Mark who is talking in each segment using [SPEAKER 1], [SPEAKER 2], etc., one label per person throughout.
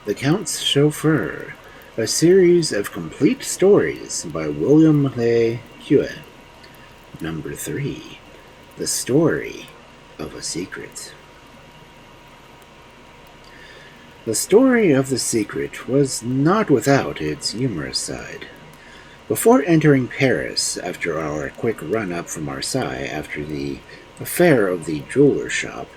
[SPEAKER 1] The Count's Chauffeur, a series of complete stories by William Le Queux. Number 3. The Story of a Secret. The story of the secret was not without its humorous side. Before entering Paris, after our quick run up from Marseille after the affair of the jeweler's shop,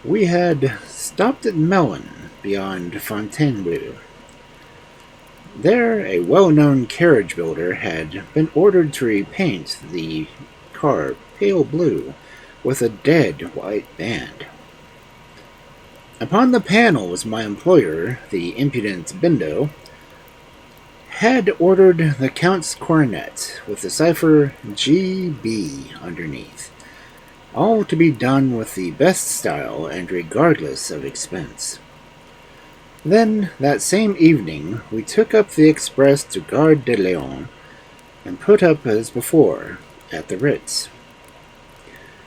[SPEAKER 1] we had stopped at Melun, beyond Fontainebleau. There, a well-known carriage builder had been ordered to repaint the car pale blue with a dead white band. Upon the panels, my employer, the impudent Bindo, had ordered the Count's coronet with the cipher GB underneath, all to be done with the best style and regardless of expense. Then, that same evening, we took up the express to Gare de Lyon and put up as before at the Ritz.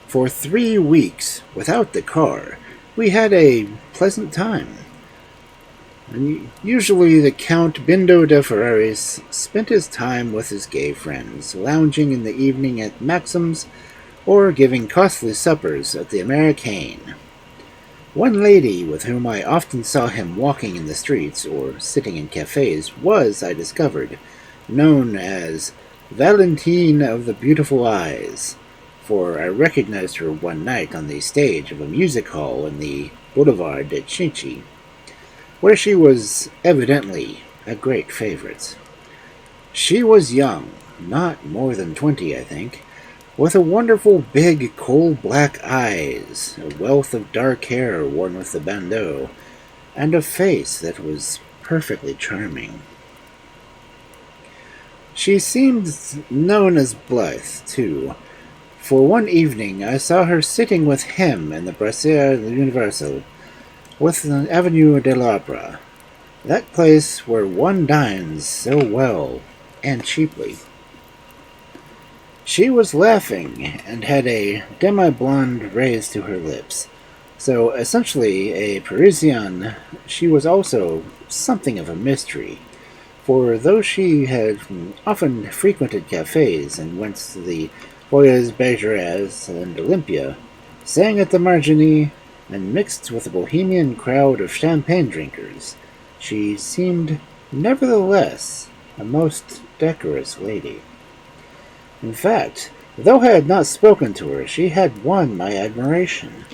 [SPEAKER 1] For 3 weeks, without the car, we had a pleasant time. And usually the Count Bindo de Ferraris spent his time with his gay friends, lounging in the evening at Maxim's or giving costly suppers at the Americaine. One lady with whom I often saw him walking in the streets or sitting in cafes was, I discovered, known as Valentine of the Beautiful Eyes, for I recognized her one night on the stage of a music hall in the Boulevard de Clichy, where she was evidently a great favorite. She was young, not more than 20, I think, with a wonderful big coal-black eyes, a wealth of dark hair worn with the bandeau, and a face that was perfectly charming. She seemed known as Blythe, too, for one evening I saw her sitting with him in the Brasserie Universelle, with the Avenue de l'Opera, that place where one dines so well and cheaply. She was laughing and had a demi-blonde raised to her lips, so essentially a Parisienne. She was also something of a mystery, for though she had often frequented cafes and went to the Foyers Bergeret and Olympia, sang at the Marigny, and mixed with a bohemian crowd of champagne drinkers, she seemed nevertheless a most decorous lady. In fact, though I had not spoken to her, she had won my admiration.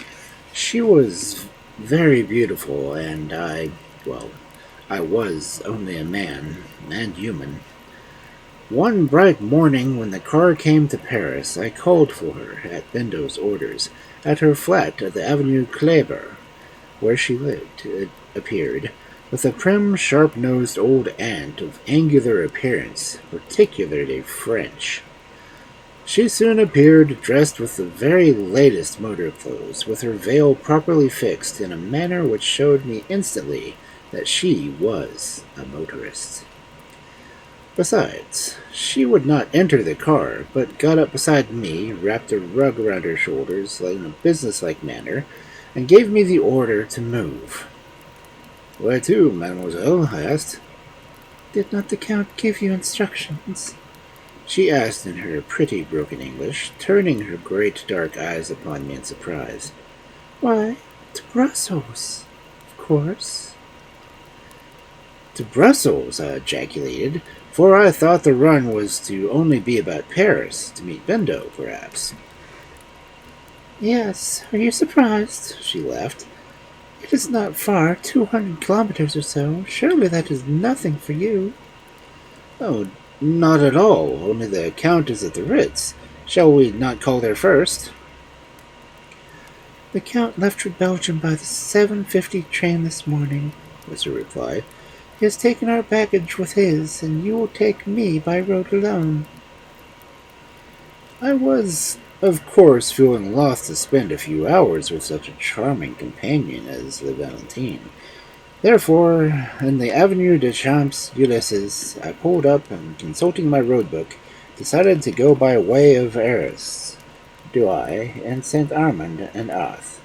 [SPEAKER 1] She was very beautiful, and I was only a man, and human. One bright morning when the car came to Paris, I called for her, at Bindo's orders, at her flat at the Avenue Kleber, where she lived, it appeared, with a prim, sharp-nosed old aunt of angular appearance, particularly French. She soon appeared, dressed with the very latest motor clothes, with her veil properly fixed in a manner which showed me instantly that she was a motorist. Besides, she would not enter the car, but got up beside me, wrapped a rug around her shoulders in a businesslike manner, and gave me the order to move. "Where to, mademoiselle?" I asked. "Did not the Count give you instructions?" she asked in her pretty broken English, turning her great dark eyes upon me in surprise. "Why, to Brussels, of course." "To Brussels?" I ejaculated, for I thought the run was to only be about Paris, to meet Bindo, perhaps. "Yes, are you surprised?" she laughed. "It is not far, 200 kilometers or so. Surely that is nothing for you." "Oh, not at all, only the Count is at the Ritz. Shall we not call there first?" "The Count left for Belgium by the 7:50 train this morning," was her reply. "He has taken our baggage with his, and you will take me by road alone." I was, of course, feeling loth to spend a few hours with such a charming companion as La Valentine. Therefore, in the Avenue des Champs-Élysées, I pulled up and, consulting my road-book, decided to go by way of Arras, Douai, and Saint-Armand and Arth.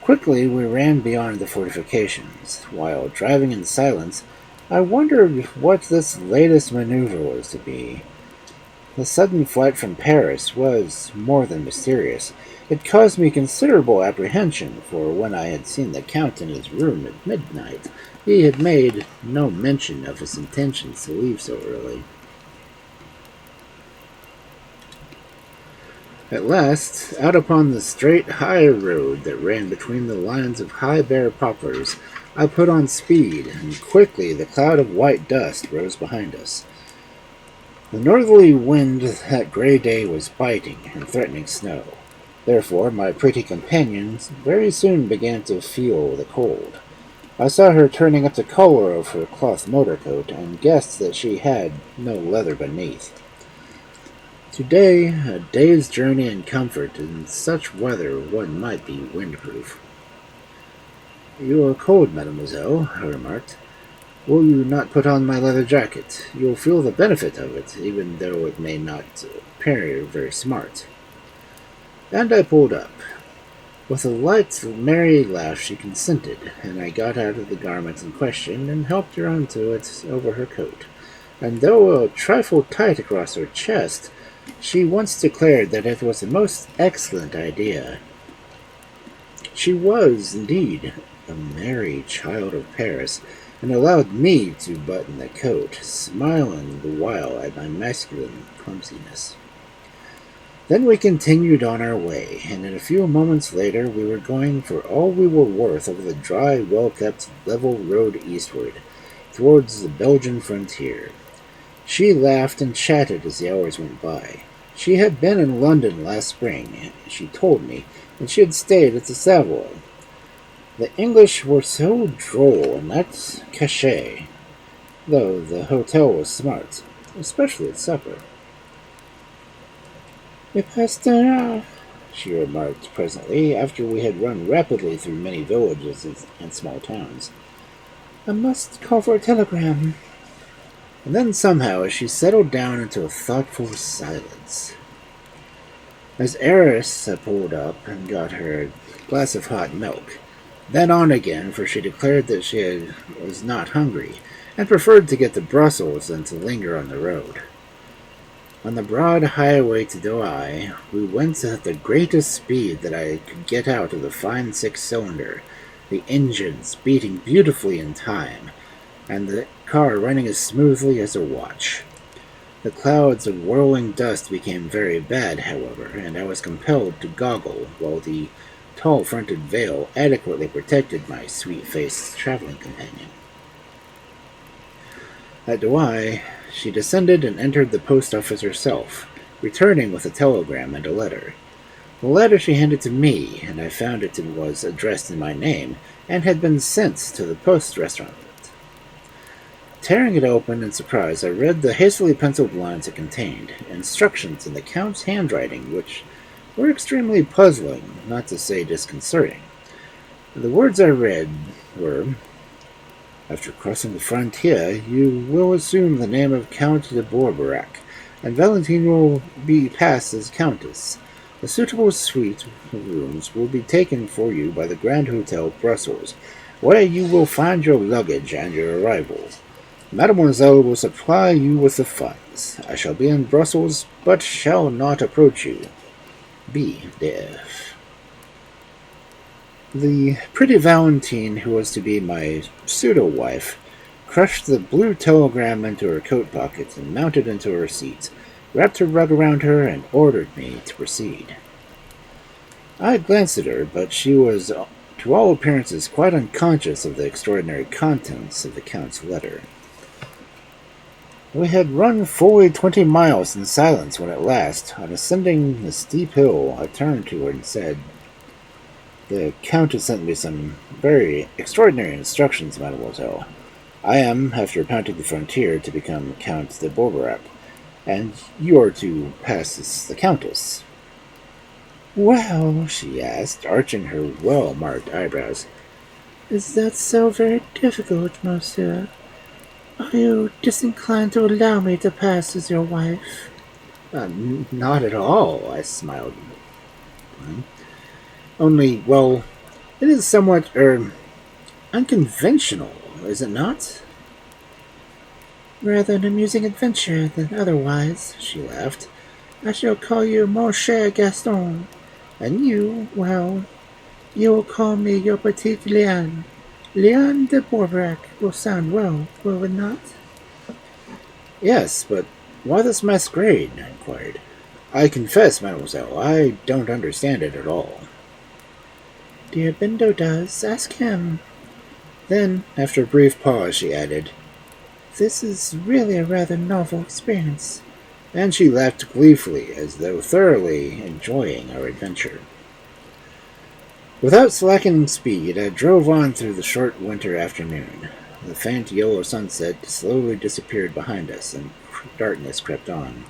[SPEAKER 1] Quickly, we ran beyond the fortifications. While driving in silence, I wondered what this latest maneuver was to be. The sudden flight from Paris was more than mysterious. It caused me considerable apprehension, for when I had seen the Count in his room at midnight, he had made no mention of his intentions to leave so early. At last, out upon the straight, high road that ran between the lines of high bare poplars, I put on speed, and quickly the cloud of white dust rose behind us. The northerly wind that gray day was biting and threatening snow. Therefore, my pretty companions very soon began to feel the cold. I saw her turning up the collar of her cloth motor coat, and guessed that she had no leather beneath. Today, a day's journey in comfort in such weather one might be windproof. "You are cold, mademoiselle," I remarked. "Will you not put on my leather jacket? You'll feel the benefit of it, even though it may not appear very smart." And I pulled up. With a light, merry laugh she consented, and I got out of the garment in question and helped her onto it over her coat. And though a trifle tight across her chest, she once declared that it was a most excellent idea. She was, indeed, a merry child of Paris, and allowed me to button the coat, smiling the while at my masculine clumsiness. Then we continued on our way, and in a few moments later we were going for all we were worth over the dry, well-kept, level road eastward, towards the Belgian frontier. She laughed and chatted as the hours went by. She had been in London last spring, she told me, and she had stayed at the Savoy. The English were so droll and not cachet, though the hotel was smart, especially at supper. "Le pasteur," she remarked presently, after we had run rapidly through many villages and small towns. "I must call for a telegram." And then somehow she settled down into a thoughtful silence. As Eris pulled up and got her a glass of hot milk, then on again, for she declared that she was not hungry, and preferred to get to Brussels than to linger on the road. On the broad highway to Douai, we went at the greatest speed that I could get out of the fine six-cylinder, the engines beating beautifully in time, and the car running as smoothly as a watch. The clouds of whirling dust became very bad, however, and I was compelled to goggle, while the tall-fronted veil adequately protected my sweet-faced traveling companion. At Douai, she descended and entered the post office herself, returning with a telegram and a letter. The letter she handed to me, and I found it was addressed in my name, and had been sent to the post restaurant. Tearing it open in surprise, I read the hastily penciled lines it contained, instructions in the Count's handwriting, which were extremely puzzling, not to say disconcerting. The words I read were, "After crossing the frontier, you will assume the name of Count de Bourbourac, and Valentine will be passed as Countess. A suitable suite of rooms will be taken for you by the Grand Hotel, Brussels, where you will find your luggage and your arrival. Mademoiselle will supply you with the funds. I shall be in Brussels, but shall not approach you. B. F." The pretty Valentine, who was to be my pseudo-wife, crushed the blue telegram into her coat pocket and mounted into her seat, wrapped her rug around her, and ordered me to proceed. I glanced at her, but she was, to all appearances, quite unconscious of the extraordinary contents of the Count's letter. We had run fully 20 miles in silence when at last, on ascending the steep hill, I turned to her and said, "The Count has sent me some very extraordinary instructions, mademoiselle. I am, after mounting the frontier, to become Count de Bourbourac, and you are to pass as the Countess." "Well," she asked, arching her well-marked eyebrows, "is that so very difficult, monsieur? Are you disinclined to allow me to pass as your wife?" "Not at all," I smiled. "Only, well, It is somewhat, unconventional, is it not? Rather an amusing adventure than otherwise, she laughed. I shall call you Mon cher Gaston, and you, well, you will call me your petite Liane. Liane de Bourbrac will sound well, will it not? Yes, but why this masquerade? I inquired. I confess, mademoiselle, I don't understand it at all. Dear Bindo does. Ask him. Then, after a brief pause, she added, This is really a rather novel experience. And she laughed gleefully, as though thoroughly enjoying our adventure. Without slackening speed, I drove on through the short winter afternoon. The faint yellow sunset slowly disappeared behind us, and darkness crept on.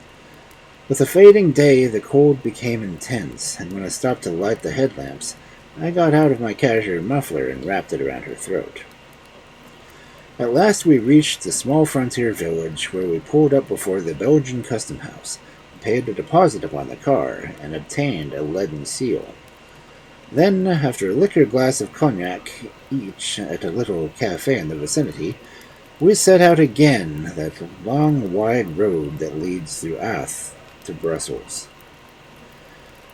[SPEAKER 1] With the fading day, the cold became intense, and when I stopped to light the headlamps, I got out of my cashmere muffler and wrapped it around her throat. At last we reached the small frontier village, where we pulled up before the Belgian custom house, paid a deposit upon the car, and obtained a leaden seal. Then, after a liquor glass of cognac each at a little cafe in the vicinity, we set out again that long, wide road that leads through Ath to Brussels.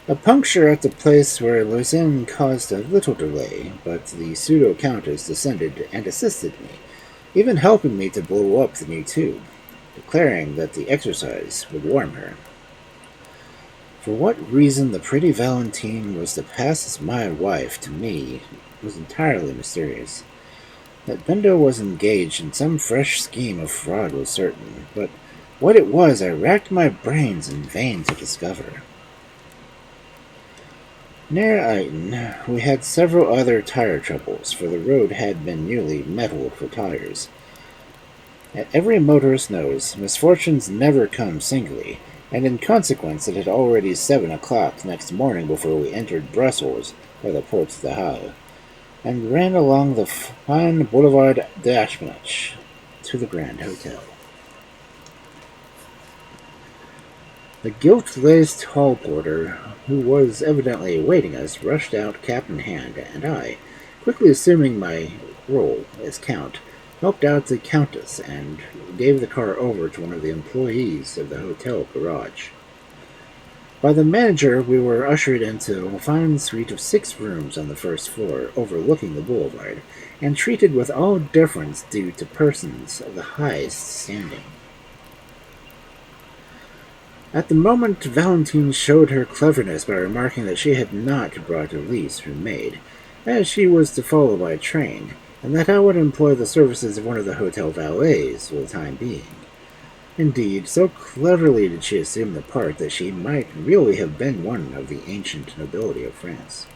[SPEAKER 1] A puncture at the place where Lausanne caused a little delay, but the pseudo-countess descended and assisted me, even helping me to blow up the new tube, declaring that the exercise would warm her. For what reason the pretty Valentine was to pass as my wife to me was entirely mysterious. That Bindo was engaged in some fresh scheme of fraud was certain, but what it was I racked my brains in vain to discover. Near Ayton, we had several other tire troubles, for the road had been newly metalled for tires. As every motorist knows, misfortunes never come singly, and in consequence it had already 7 o'clock next morning before we entered Brussels by the Porte de Halle, and ran along the fine Boulevard d'Aspinach to the Grand Hotel. The gilt-laced hall porter, who was evidently awaiting us, rushed out cap in hand, and I, quickly assuming my role as count, helped out the countess and gave the car over to one of the employees of the hotel garage. By the manager, we were ushered into a fine suite of 6 rooms on the first floor, overlooking the boulevard, and treated with all deference due to persons of the highest standing. At the moment, Valentine showed her cleverness by remarking that she had not brought Elise, her maid, as she was to follow by train, and that I would employ the services of one of the hotel valets for the time being. Indeed, so cleverly did she assume the part that she might really have been one of the ancient nobility of France.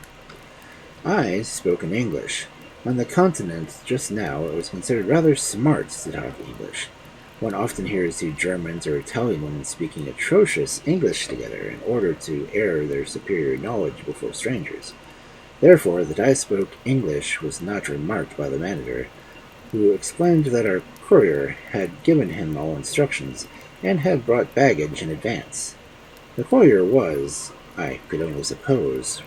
[SPEAKER 1] I spoke in English. On the continent, just now, it was considered rather smart to talk English. One often hears 2 Germans or Italian women speaking atrocious English together in order to air their superior knowledge before strangers. Therefore, that I spoke English was not remarked by the manager, who explained that our courier had given him all instructions and had brought baggage in advance. The courier was, I could only suppose,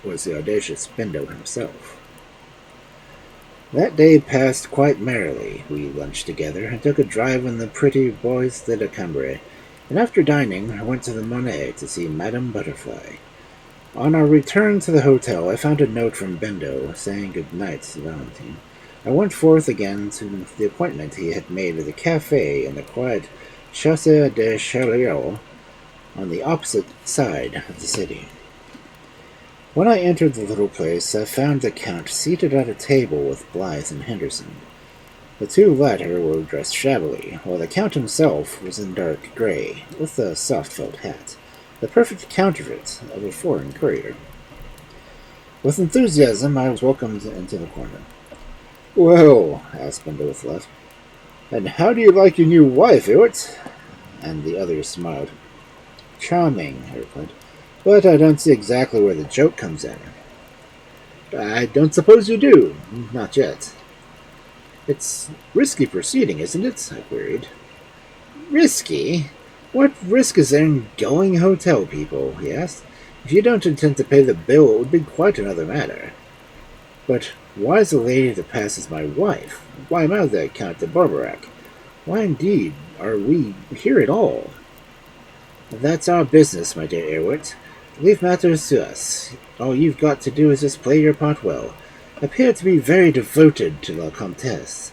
[SPEAKER 1] was the audacious Bindo himself. That day passed quite merrily. We lunched together and took a drive in the pretty Bois de Cambrai, and after dining I went to the Monet to see Madame Butterfly. On our return to the hotel, I found a note from Bindo saying good night to Valentine. I went forth again to the appointment he had made at the cafe in the quiet Chaussée de Charleroi on the opposite side of the city. When I entered the little place, I found the Count seated at a table with Blythe and Henderson. The 2 latter were dressed shabbily, while the Count himself was in dark grey, with a soft felt hat, the perfect counterfeit of a foreign courier. With enthusiasm, I was welcomed into the corner. "Well," asked Bindo with a laugh, "and how do you like your new wife, Ewert?" And the others smiled. "Charming," I replied. "But I don't see exactly where the joke comes in." "I don't suppose you do. Not yet." "It's risky proceeding, isn't it?" I queried. "Risky? What risk is there in going hotel people?" he asked. "If you don't intend to pay the bill, it would be quite another matter." But why is the lady that passes my wife? Why am I the Count de Barbarac? Why indeed are we here at all? That's our business, my dear Ewert. Leave matters to us. All you've got to do is just play your part well. Appear to be very devoted to La Comtesse,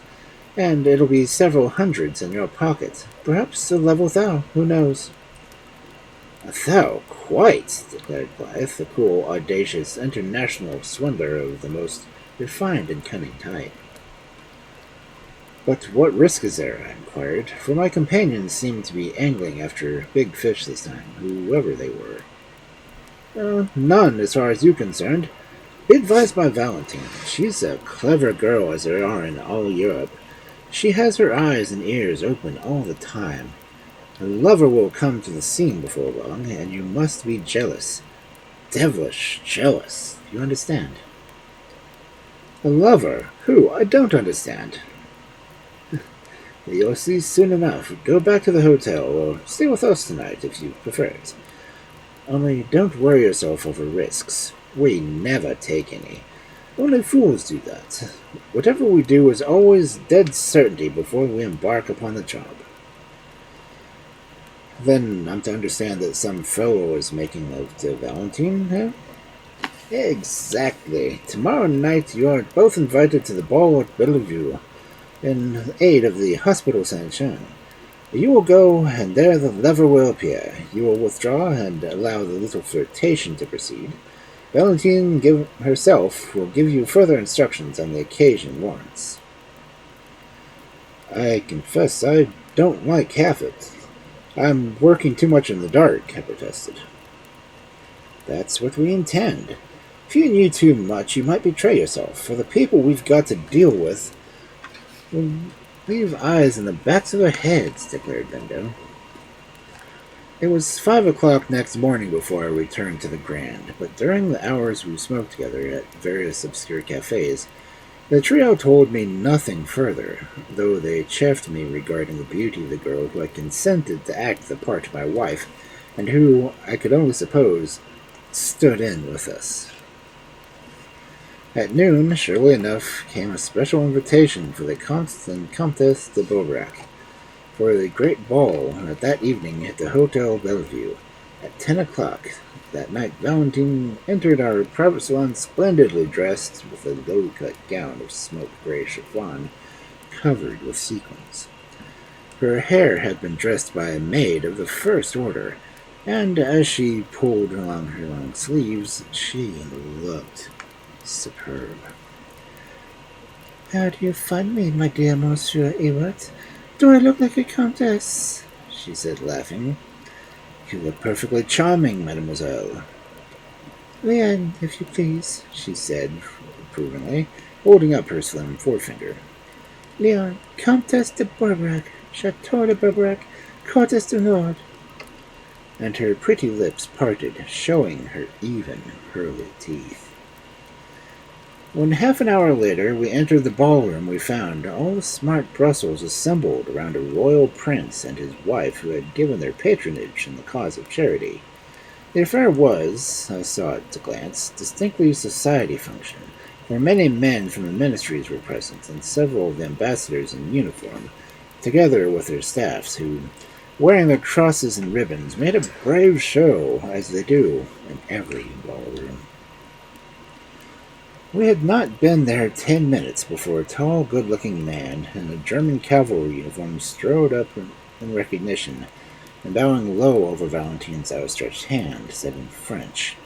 [SPEAKER 1] and it'll be several hundreds in your pocket. Perhaps a level thou, who knows? A thou, quite, declared Blythe, the cool, audacious, international swindler of the most refined and cunning type. But what risk is there? I inquired, for my companions seemed to be angling after big fish this time, whoever they were. None, as far as you're concerned. Be advised by Valentine. She's a clever girl as there are in all Europe. She has her eyes and ears open all the time. A lover will come to the scene before long, and you must be jealous. Devilish jealous. You understand? A lover? Who? I don't understand. You'll see soon enough. Go back to the hotel, or stay with us tonight if you prefer it. Only don't worry yourself over risks. We never take any. Only fools do that. Whatever we do is always dead certainty before we embark upon the job. Then I'm to understand that some fellow is making love to Valentine, eh? Exactly. Tomorrow night you are both invited to the ball at Bellevue, in aid of the Hospital Saint-Jean. You will go, and there the lover will appear. You will withdraw and allow the little flirtation to proceed. Valentine herself will give you further instructions on the occasion warrants. I confess I don't like half it. I'm working too much in the dark, I protested. That's what we intend. If you knew too much, you might betray yourself, for the people we've got to deal with will leave eyes in the backs of their heads, declared Bindo. It was 5 o'clock next morning before I returned to the Grand, but during the hours we smoked together at various obscure cafes, the trio told me nothing further, though they chaffed me regarding the beauty of the girl who had consented to act the part of my wife, and who, I could only suppose, stood in with us. At noon, surely enough, came a special invitation for the Comte and Comtesse de Beaubrac for the great ball that evening at the Hotel Bellevue. At 10 o'clock that night, Valentine entered our private salon splendidly dressed, with a low-cut gown of smoke-gray chiffon covered with sequins. Her hair had been dressed by a maid of the first order, and as she pulled along her long sleeves, she looked superb. How do you find me, my dear Monsieur Ewert? Do I look like a countess? She said, laughing. You look perfectly charming, mademoiselle. Leanne, if you please, she said, approvingly, holding up her slim forefinger. Leon, Comtesse de Barbarac, Chateau de Barbarac, Comtesse de Nord. And her pretty lips parted, showing her even, pearly teeth. When half an hour later we entered the ballroom, we found all the smart Brussels assembled around a royal prince and his wife who had given their patronage in the cause of charity. The affair was, I saw at a glance, distinctly a society function, for many men from the ministries were present, and several of the ambassadors in uniform, together with their staffs, who, wearing their crosses and ribbons, made a brave show, as they do in every ballroom. We had not been there 10 minutes before a tall, good-looking man in a German cavalry uniform strode up in recognition, and bowing low over Valentine's outstretched hand, said in French,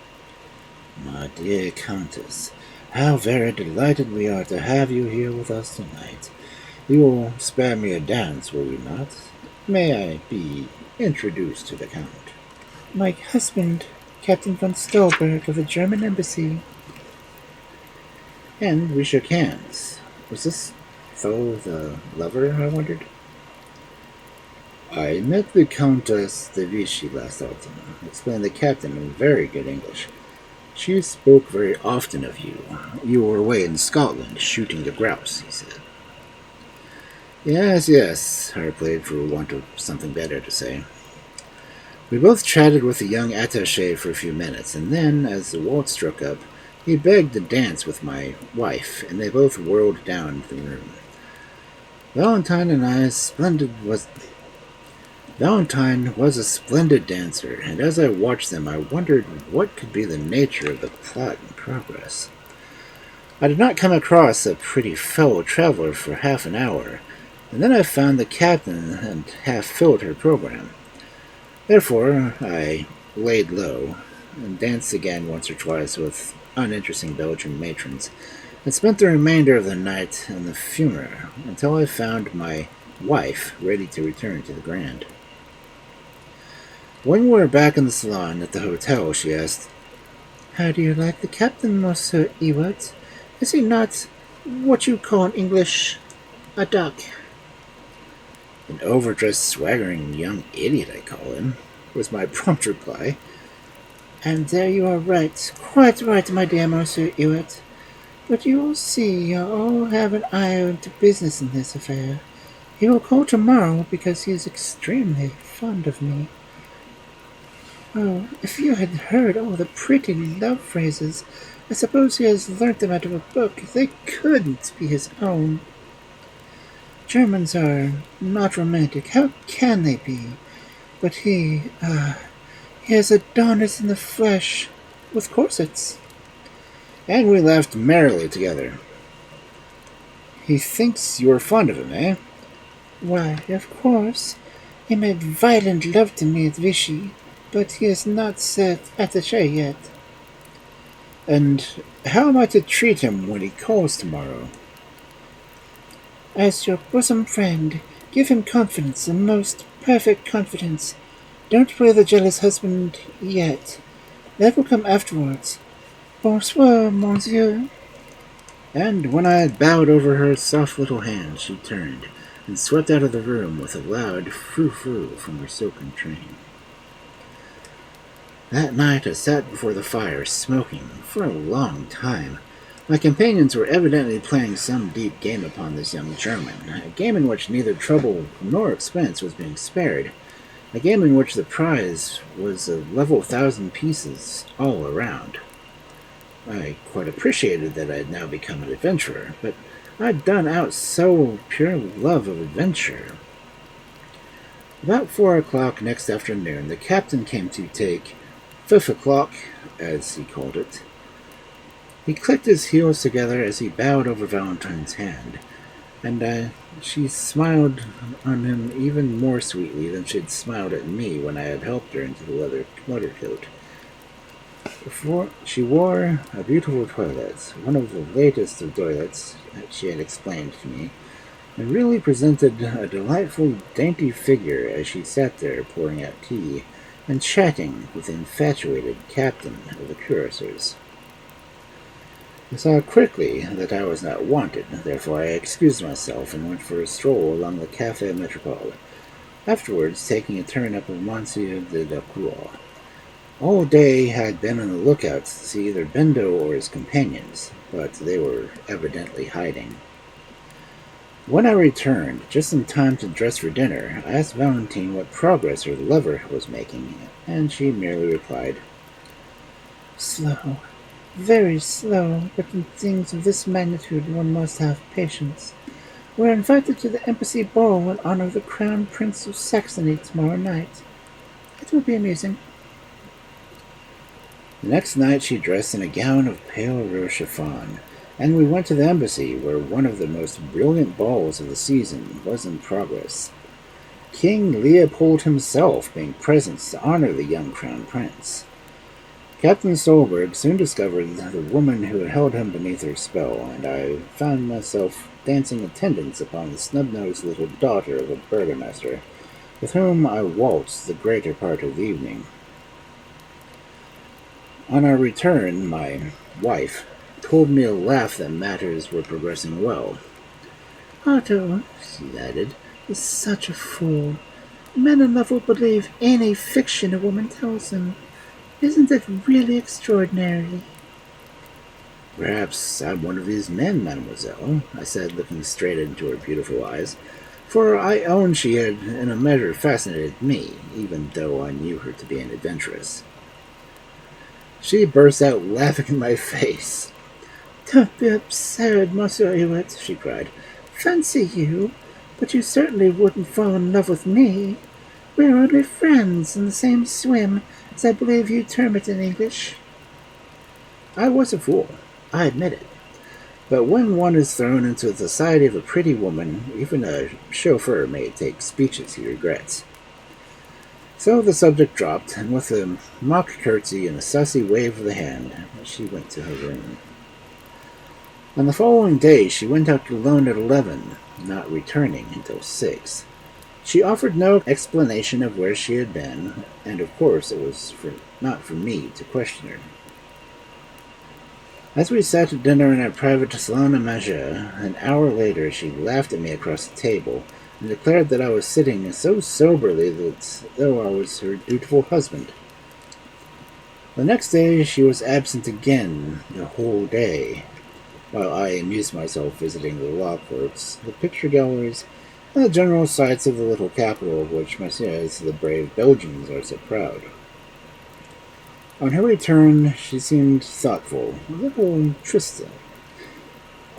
[SPEAKER 1] My dear Countess, how very delighted we are to have you here with us tonight. You will spare me a dance, will you not? May I be introduced to the Count? My husband, Captain von Stolberg of the German Embassy. And we shook hands. Was this fellow the lover, I wondered? I met the Countess de Vichy last autumn, explained the captain in very good English. She spoke very often of you. You were away in Scotland shooting the grouse, he said. Yes, I replied for want of something better to say. We both chatted with the young attaché for a few minutes, and then, as the waltz struck up, He begged to dance with my wife, and they both whirled down the room. Valentine and I splendid was Valentine was a splendid dancer, and as I watched them I wondered what could be the nature of the plot in progress. I did not come across a pretty fellow traveler for half an hour, and then I found the captain and half filled her program. Therefore, I laid low and danced again once or twice with uninteresting Belgian matrons, and spent the remainder of the night in the fumer until I found my wife ready to return to the Grand. When we were back in the salon at the hotel, she asked, "How do you like the captain, Monsieur Ewert? Is he not what you call in English a duck?" "An overdressed, swaggering young idiot, I call him," was my prompt reply. "And there you are right, quite right, my dear Monsieur Ewert. But you will see, you all have an eye to business in this affair. He will call tomorrow because he is extremely fond of me. Oh, if you had heard all the pretty love phrases, I suppose he has learnt them out of a book. They couldn't be his own. Germans are not romantic. How can they be? But he has Adonis in the flesh, with corsets." And we laughed merrily together. "He thinks you are fond of him, eh?" "Why, of course. He made violent love to me at Vichy, but he has not set attaché yet." "And how am I to treat him when he calls tomorrow?" "As your bosom friend, give him confidence, the most perfect confidence. Don't play the jealous husband yet. That will come afterwards. Bonsoir, monsieur." And when I had bowed over her soft little hand, she turned and swept out of the room with a loud frou-frou from her silken train. That night I sat before the fire, smoking, for a long time. My companions were evidently playing some deep game upon this young German, a game in which neither trouble nor expense was being spared, a game in which the prize was a level 1,000 pieces all around. I quite appreciated that I had now become an adventurer, but I'd done out so pure love of adventure. About 4 o'clock next afternoon, the captain came to take 5 o'clock, as he called it. He clicked his heels together as he bowed over Valentine's hand, and she smiled on him even more sweetly than she had smiled at me when I had helped her into the leather motor coat. She wore a beautiful toilette, one of the latest of toilettes that she had explained to me, and really presented a delightful, dainty figure as she sat there pouring out tea and chatting with the infatuated captain of the cuirassiers. I saw quickly that I was not wanted, therefore I excused myself and went for a stroll along the Café Métropole, afterwards taking a turn up with Monsieur de la Cour. All day had been on the lookout to see either Bendo or his companions, but they were evidently hiding. When I returned, just in time to dress for dinner, I asked Valentine what progress her lover was making, and she merely replied, "Slow. Very slow, but in things of this magnitude one must have patience. We're invited to the embassy ball in honor of the Crown Prince of Saxony tomorrow night. It will be amusing." The next night she dressed in a gown of pale rose chiffon, and we went to the embassy, where one of the most brilliant balls of the season was in progress, King Leopold himself being present to honor the young Crown Prince. Captain Solberg soon discovered the woman who had held him beneath her spell, and I found myself dancing attendance upon the snub-nosed little daughter of a burgomaster, with whom I waltzed the greater part of the evening. On our return, my wife told me to laugh that matters were progressing well. "Otto," she added, "is such a fool. Men in love will believe any fiction a woman tells them. Isn't it really extraordinary?" "Perhaps I'm one of these men, mademoiselle," I said, looking straight into her beautiful eyes, for I own she had in a measure fascinated me, even though I knew her to be an adventuress. She burst out laughing in my face.
[SPEAKER 2] Don't be absurd, Monsieur Ewert, she cried. Fancy you, but you certainly wouldn't fall in love with me. We're only friends in the same swim, as I believe you term it in English.
[SPEAKER 1] I was a fool, I admit it. But when one is thrown into the society of a pretty woman, even a chauffeur may take speeches he regrets. So the subject dropped, and with a mock curtsy and a saucy wave of the hand, she went to her room. On the following day, she went out alone at 11, not returning until 6. She offered no explanation of where she had been, and of course it was not for me to question her. As we sat at dinner in our private salon à manger, an hour later she laughed at me across the table and declared that I was sitting so soberly that though I was her dutiful husband. The next day she was absent again the whole day, while I amused myself visiting the law courts, the picture galleries, and the general sights of the little capital of which messieurs the brave Belgians are so proud. On her return, she seemed thoughtful, a little triste.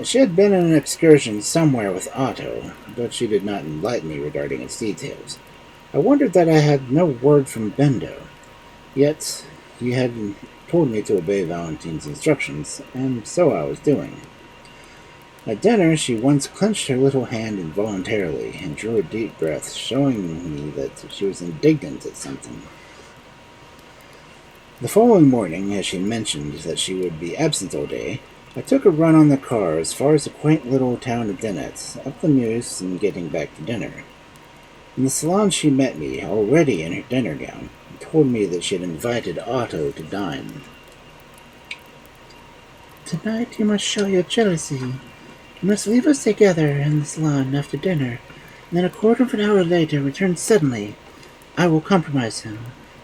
[SPEAKER 1] She had been on an excursion somewhere with Otto, but she did not enlighten me regarding its details. I wondered that I had no word from Bendo. Yet, he had told me to obey Valentine's instructions, and so I was doing. At dinner, she once clenched her little hand involuntarily and drew a deep breath, showing me that she was indignant at something. The following morning, as she mentioned that she would be absent all day, I took a run on the car as far as the quaint little town of Dinant, up the Meuse, and getting back to dinner. In the salon she met me, already in her dinner gown, and told me that she had invited Otto to dine.
[SPEAKER 2] Tonight you must show your jealousy. You must leave us together in the salon after dinner, and then a quarter of an hour later return suddenly. I will compromise him.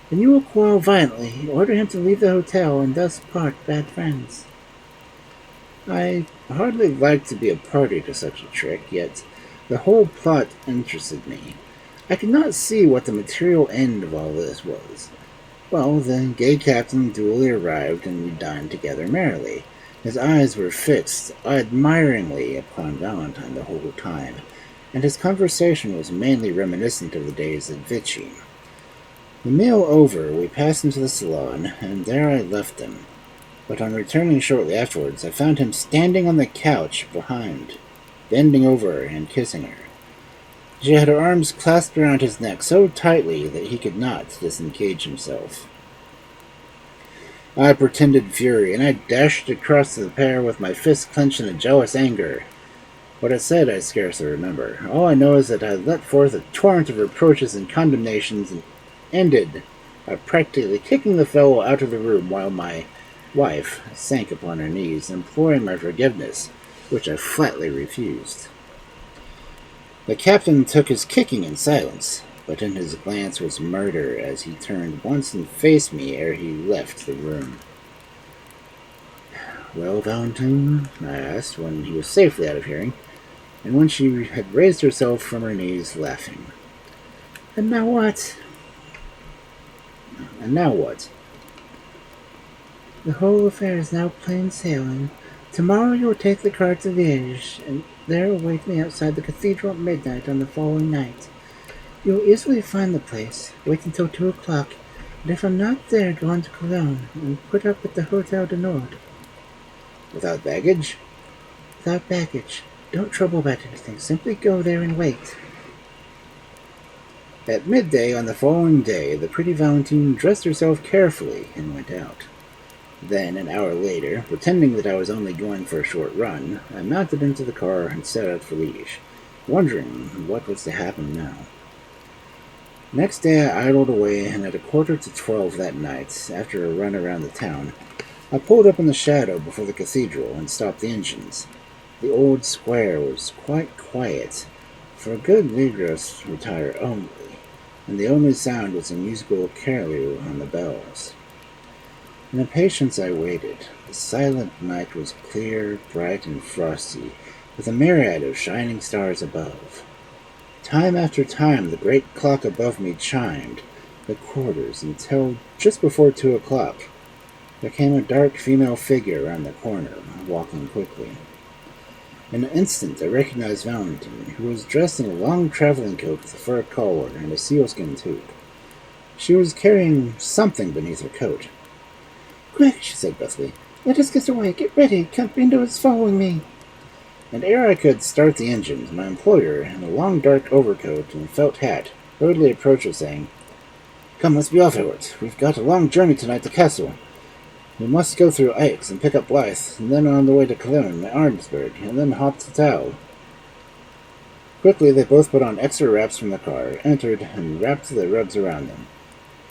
[SPEAKER 2] Then you will quarrel violently, order him to leave the hotel, and thus part bad friends.
[SPEAKER 1] I hardly liked to be a party to such a trick, yet the whole plot interested me. I could not see what the material end of all this was. Well, the gay captain duly arrived, and we dined together merrily. His eyes were fixed admiringly upon Valentine the whole time, and his conversation was mainly reminiscent of the days at Vichy. The meal over, we passed into the salon, and there I left him. But on returning shortly afterwards, I found him standing on the couch behind, bending over her and kissing her. She had her arms clasped around his neck so tightly that he could not disengage himself. I pretended fury, and I dashed across the pair with my fist clenched in a jealous anger. What I said I scarcely remember. All I know is that I let forth a torrent of reproaches and condemnations, and ended by practically kicking the fellow out of the room while my wife sank upon her knees, imploring my forgiveness, which I flatly refused. The captain took his kicking in silence, but in his glance was murder as he turned once and faced me ere he left the room. "Well, Valentine?" I asked, when he was safely out of hearing, and when she had raised herself from her knees, laughing.
[SPEAKER 2] And now what?
[SPEAKER 1] And now what?
[SPEAKER 2] The whole affair is now plain sailing. Tomorrow you will take the car to Liège, and there await me outside the cathedral at midnight on the following night. You will easily find the place. Wait until 2 o'clock, and if I'm not there, go on to Cologne, and put up at the Hotel du Nord.
[SPEAKER 1] Without baggage?
[SPEAKER 2] Without baggage. Don't trouble about anything. Simply go there and wait.
[SPEAKER 1] At midday on the following day, the pretty Valentine dressed herself carefully and went out. Then, an hour later, pretending that I was only going for a short run, I mounted into the car and set out for Liège, wondering what was to happen now. Next day I idled away, and at 11:45 that night, after a run around the town, I pulled up in the shadow before the cathedral and stopped the engines. The old square was quite quiet, for a good Ligros retire only, and the only sound was a musical carillon on the bells. In impatience I waited. The silent night was clear, bright, and frosty, with a myriad of shining stars above. Time after time the great clock above me chimed the quarters until just before 2 o'clock. There came a dark female figure around the corner, walking quickly. In an instant, I recognized Valentine, who was dressed in a long traveling coat with a fur collar and a sealskin toque. She was carrying something beneath her coat.
[SPEAKER 2] "Quick," she said brusquely. "Let us get away. Get ready. Count Bindo is following me."
[SPEAKER 1] And ere I could start the engines, my employer, in a long dark overcoat and felt hat, hurriedly approached us, saying, "Come, let's be off, Ewert. We've got a long journey tonight to Castle. We must go through Aix and pick up Blythe, and then on the way to Cologne and Arnsberg, and then hop to Tau." Quickly they both put on extra wraps from the car, entered, and wrapped their rugs around them,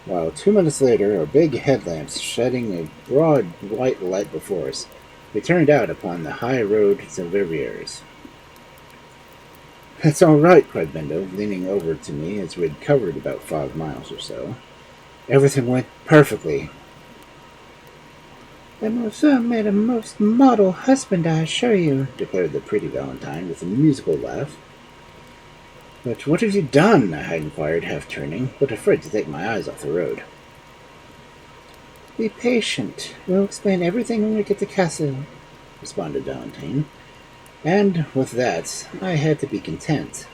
[SPEAKER 1] while 2 minutes later, our big headlamps shedding a broad white light before us, we turned out upon the high road to Verviers. "It's all right," cried Bindo, leaning over to me as we had covered about 5 miles or so. "Everything went perfectly."
[SPEAKER 2] "Mademoiselle made a most model husband, I assure you,"
[SPEAKER 1] declared the pretty Valentine with a musical laugh. "But what have you done?" I inquired, half turning, but afraid to take my eyes off the road.
[SPEAKER 2] "Be patient. We'll explain everything when we get to Castle,"
[SPEAKER 1] responded Valentine. And with that, I had to be content.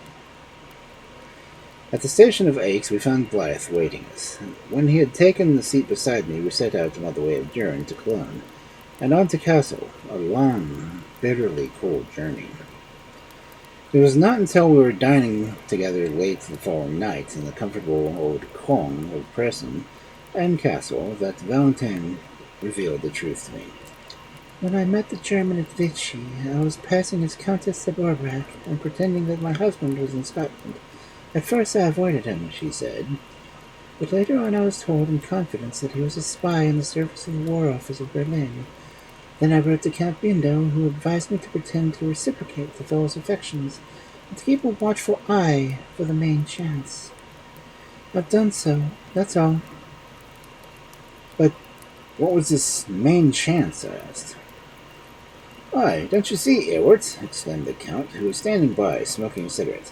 [SPEAKER 1] At the station of Aix, we found Blythe waiting us. When he had taken the seat beside me, we set out on the way of Durin to Cologne, and on to Castle, a long, bitterly cold journey. It was not until we were dining together late the following night in the comfortable old Kong of Presson and Castle that Valentine revealed the truth to me.
[SPEAKER 2] "When I met the German at Vichy, I was passing as Countess de Borbrac and pretending that my husband was in Scotland. At first I avoided him," she said, "but later on I was told in confidence that he was a spy in the service of the War Office of Berlin. Then I wrote to Count Bindo, who advised me to pretend to reciprocate the fellow's affections and to keep a watchful eye for the main chance. I've done so, that's all."
[SPEAKER 1] "But what was this main chance?" I asked. "Why, don't you see, Ewert?" exclaimed the Count, who was standing by, smoking a cigarette.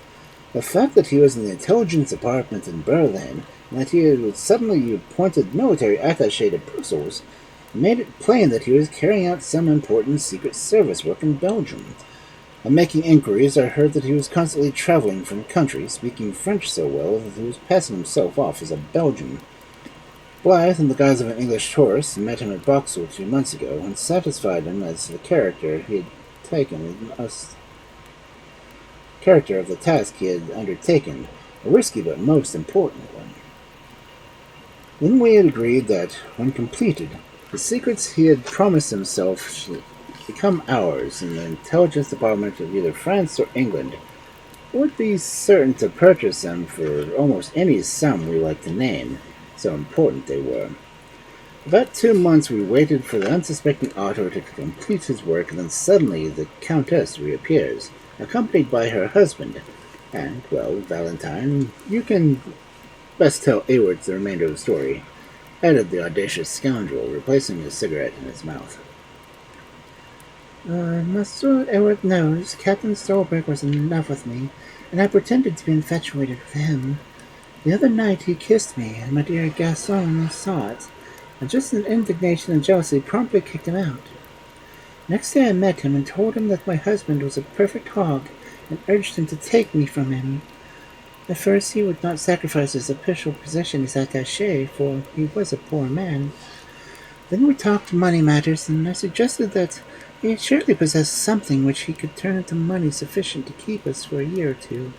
[SPEAKER 1] "The fact that he was in the intelligence department in Berlin, and that he was suddenly appointed military attaché to Brussels, made it plain that he was carrying out some important secret service work in Belgium. On making inquiries, I heard that he was constantly traveling from country, speaking French so well that he was passing himself off as a Belgian. Blythe, in the guise of an English tourist, met him at Boxall 2 months ago, and satisfied him as the character he had taken us character of the task he had undertaken, a risky but most important one. Then we had agreed that, when completed, the secrets he had promised himself should become ours in the intelligence department of either France or England. Would be certain to purchase them for almost any sum we liked to name, so important they were. About 2 months we waited for the unsuspecting Otto to complete his work, and then suddenly the Countess reappears, accompanied by her husband. And, well, Valentine, you can best tell Ewert the remainder of the story," added the audacious scoundrel, replacing his cigarette in his mouth.
[SPEAKER 2] "Monsieur Ewert knows Captain Stolberg was in love with me, and I pretended to be infatuated with him. The other night he kissed me, and my dear Gaston saw it, and just in indignation and jealousy promptly kicked him out. Next day I met him and told him that my husband was a perfect hog, and urged him to take me from him. At first he would not sacrifice his official position as attaché, for he was a poor man. Then we talked money matters, and I suggested that he surely possessed something which he could turn into money sufficient to keep us for a year or two,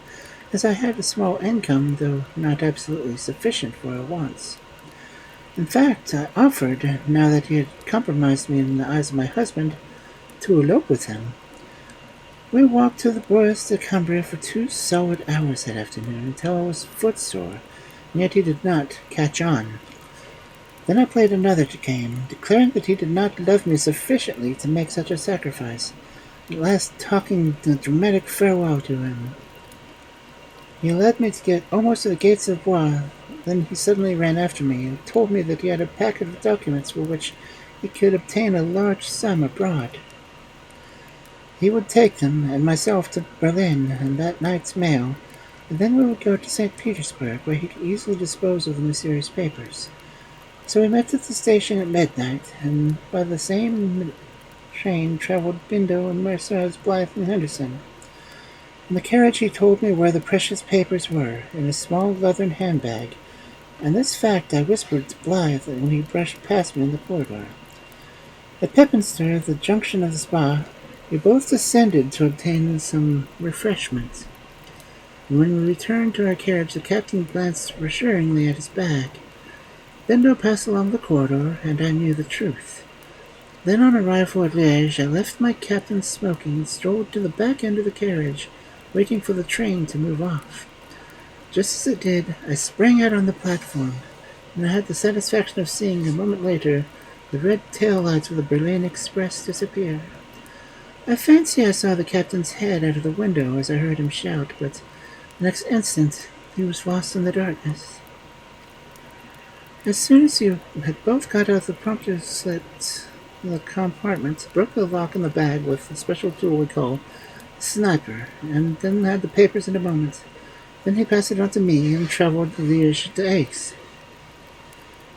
[SPEAKER 2] as I had a small income, though not absolutely sufficient for our wants. In fact, I offered, now that he had compromised me in the eyes of my husband, to elope with him. We walked to the Bois de Cambria for 2 solid hours that afternoon until I was footsore, and yet he did not catch on. Then I played another game, declaring that he did not love me sufficiently to make such a sacrifice, at last talking a dramatic farewell to him. He led me to get almost to the gates of Blois. Then he suddenly ran after me and told me that he had a packet of documents for which he could obtain a large sum abroad. He would take them, and myself, to Berlin in that night's mail, and then we would go to St. Petersburg, where he could easily dispose of the mysterious papers. So we met at the station at midnight, and by the same train traveled Bindo and Mercer as Blythe and Henderson. In the carriage he told me where the precious papers were, in a small leathern handbag, and this fact I whispered to Blythe when he brushed past me in the corridor. At Pepinster, the junction of the spa, we both descended to obtain some refreshment. And when we returned to our carriage, the captain glanced reassuringly at his bag. Bindo passed along the corridor, and I knew the truth. Then on arrival at Liège, I left my captain smoking and strolled to the back end of the carriage, waiting for the train to move off. Just as it did, I sprang out on the platform, and I had the satisfaction of seeing, a moment later, the red tail lights of the Berlin Express disappear. I fancy I saw the captain's head out of the window as I heard him shout, but the next instant he was lost in the darkness. As soon as you had both got out, the prompter slipped the compartment, broke the lock in the bag with a special tool we call sniper, and then had the papers in a moment. Then he passed it on to me and traveled to Liège to Aix.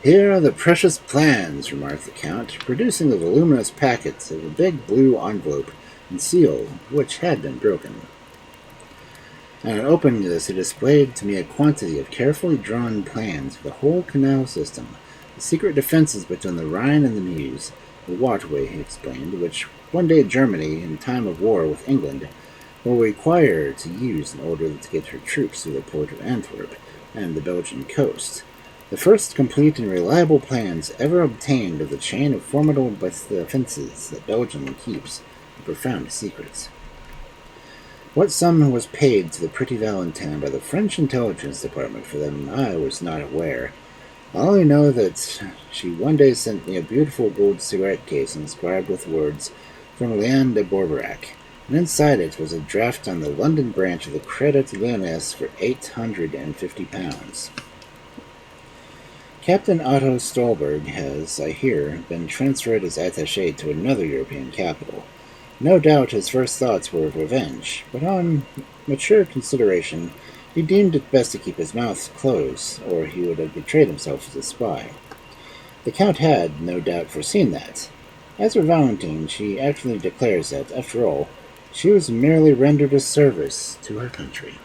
[SPEAKER 1] "Here are the precious plans," remarked the Count, producing the voluminous packets of a big blue envelope and seal, which had been broken. On opening this, he displayed to me a quantity of carefully drawn plans of the whole canal system, the secret defenses between the Rhine and the Meuse, the waterway, he explained, which one day Germany, in time of war with England, will require to use in order to get her troops through the port of Antwerp and the Belgian coast. The first complete and reliable plans ever obtained of the chain of formidable defenses that Belgium keeps in profound secrets. What sum was paid to the pretty Valentine by the French intelligence department for them I was not aware. I only know that she one day sent me a beautiful gold cigarette case inscribed with words from Leon de Borberac, and inside it was a draft on the London branch of the Credit Lyonnais for £850. Captain Otto Stolberg has, I hear, been transferred as attaché to another European capital. No doubt his first thoughts were of revenge, but on mature consideration he deemed it best to keep his mouth closed, or he would have betrayed himself as a spy. The Count had, no doubt, foreseen that. As for Valentine, she actually declares that, after all, she was merely rendered a service to her country.